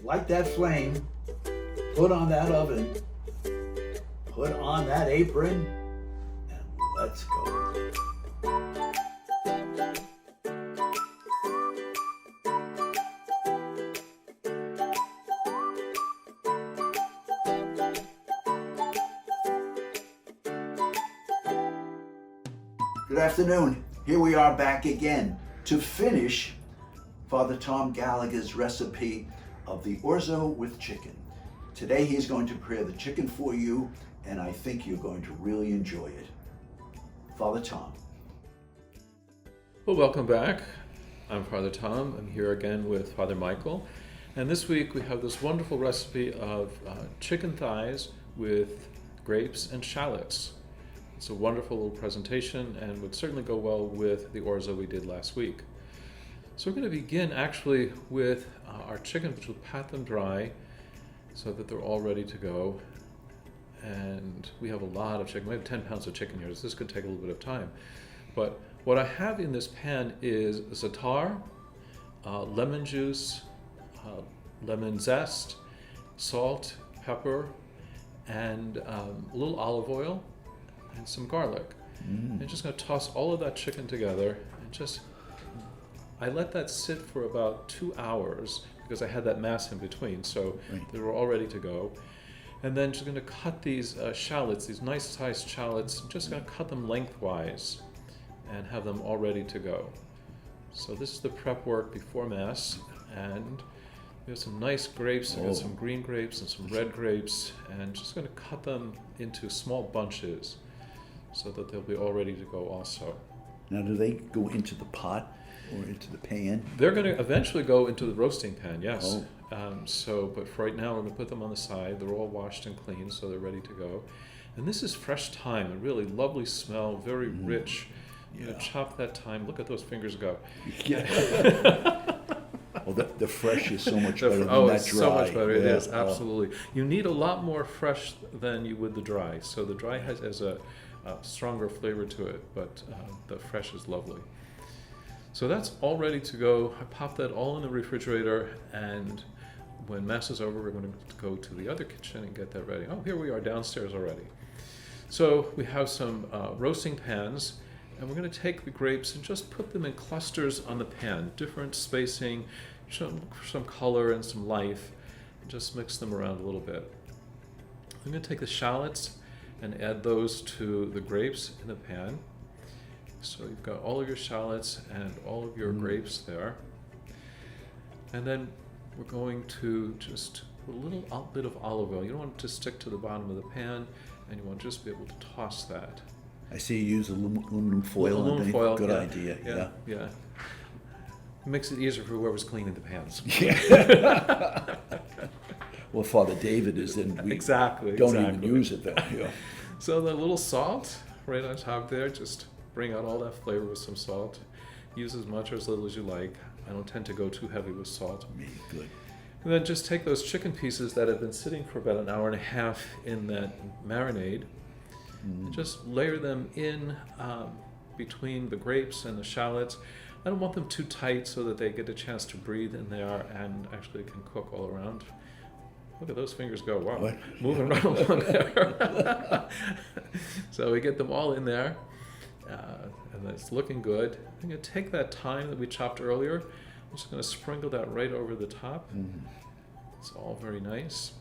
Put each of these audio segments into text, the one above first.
light that flame, put on that oven, put on that apron, and let's go. Good afternoon. Here we are back again to finish Father Tom Gallagher's recipe of the orzo with chicken. Today he's going to prepare the chicken for you, and I think you're going to really enjoy it. Father Tom. Well, welcome back. I'm Father Tom. I'm here again with Father Michael. And this week we have this wonderful recipe of chicken thighs with grapes and shallots. It's a wonderful little presentation and would certainly go well with the orzo we did last week. So we're going to begin actually with our chicken, which will pat them dry so that they're all ready to go. And we have a lot of chicken. We have 10 pounds of chicken here, so this could take a little bit of time. But what I have in this pan is za'atar, lemon juice, lemon zest, salt, pepper, and a little olive oil, and some garlic. I'm just going to toss all of that chicken together and I let that sit for about 2 hours because I had that mass in between, so they were all ready to go. And then just going to cut these shallots, these nice sized shallots, just going to cut them lengthwise and have them all ready to go. So this is the prep work before Mass, and we have some nice grapes. I've got some green grapes and some red grapes, and just going to cut them into small bunches so that they'll be all ready to go also. Now, do they go into the pot or into the pan? They're going to eventually go into the roasting pan, yes. But for right now, we're going to put them on the side. They're all washed and cleaned, so they're ready to go. And this is fresh thyme, a really lovely smell, very rich. Yeah. You know, chop that thyme. Look at those fingers go. Yeah. Well, the fresh is so much better than that dry. It's so much better. It is, absolutely. You need a lot more fresh than you would the dry. So the dry has a stronger flavor to it, but the fresh is lovely. So that's all ready to go. I pop that all in the refrigerator, and when Mass is over, we're going to go to the other kitchen and get that ready. Oh, here we are downstairs already. So we have some roasting pans, and we're going to take the grapes and just put them in clusters on the pan, different spacing, some color and some life, and just mix them around a little bit. I'm going to take the shallots and add those to the grapes in the pan. So you've got all of your shallots and all of your grapes there. And then we're going to just put a little bit of olive oil. You don't want it to stick to the bottom of the pan, and you want to just be able to toss that. I see you use aluminum foil. Aluminum foil, good idea. Yeah. It makes it easier for whoever's cleaning the pans. Yeah. Well, Father David is in. Exactly. Even use it though. Yeah. So the little salt right on top there, just bring out all that flavor with some salt. Use as much or as little as you like. I don't tend to go too heavy with salt. Good. And then just take those chicken pieces that have been sitting for about an hour and a half in that marinade, and just layer them in between the grapes and the shallots. I don't want them too tight so that they get a chance to breathe in there and actually can cook all around. Look at those fingers go. Wow. What? Moving right along there. So we get them all in there, and it's looking good. I'm going to take that thyme that we chopped earlier. I'm just going to sprinkle that right over the top. It's all very nice.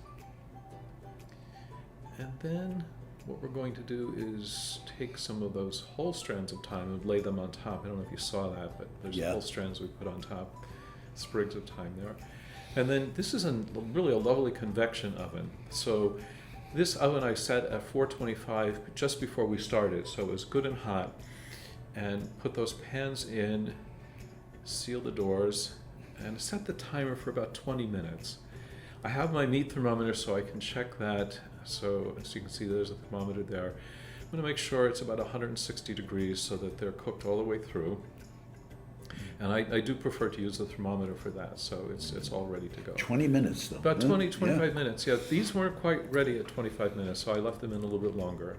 And then what we're going to do is take some of those whole strands of thyme and lay them on top. I don't know if you saw that, but there's whole strands we put on top, sprigs of thyme there. And then this is really a lovely convection oven. So this oven I set at 425 just before we started, so it was good and hot. And put those pans in, seal the doors, and set the timer for about 20 minutes. I have my meat thermometer so I can check that. So as you can see, there's a thermometer there. I'm going to make sure it's about 160 degrees so that they're cooked all the way through. And I do prefer to use the thermometer for that, so it's all ready to go. 20 minutes, though. About 25 minutes, yeah. These weren't quite ready at 25 minutes, so I left them in a little bit longer.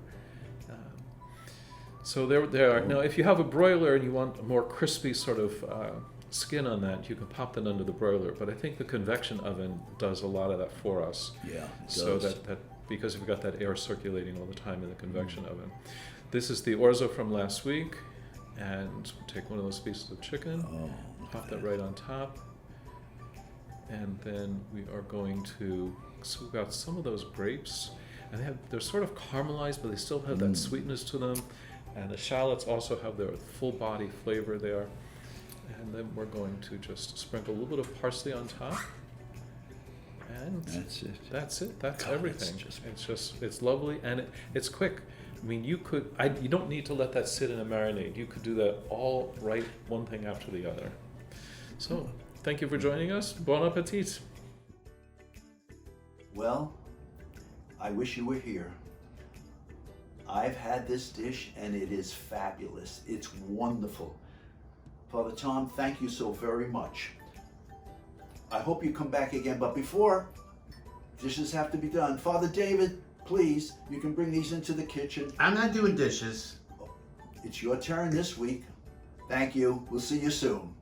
So there they are. Now, if you have a broiler and you want a more crispy sort of skin on that, you can pop that under the broiler. But I think the convection oven does a lot of that for us. Yeah, it So does. that because we've got that air circulating all the time in the convection oven. This is the orzo from last week, and we'll take one of those pieces of chicken, pop that right on top, and then we are going to. So we've got some of those grapes, and they're sort of caramelized, but they still have that sweetness to them. And the shallots also have their full body flavor there. And then we're going to just sprinkle a little bit of parsley on top. And That's it. that's it. That's God, everything. it's It's lovely, and it's quick. I mean, you don't need to let that sit in a marinade. You could do that all right, one thing after the other. So, thank you for joining us. Bon appetit. Well, I wish you were here. I've had this dish and it is fabulous. It's wonderful. Father Tom, thank you so very much. I hope you come back again, but before, dishes have to be done. Father David, please, you can bring these into the kitchen. I'm not doing dishes. It's your turn this week. Thank you. We'll see you soon.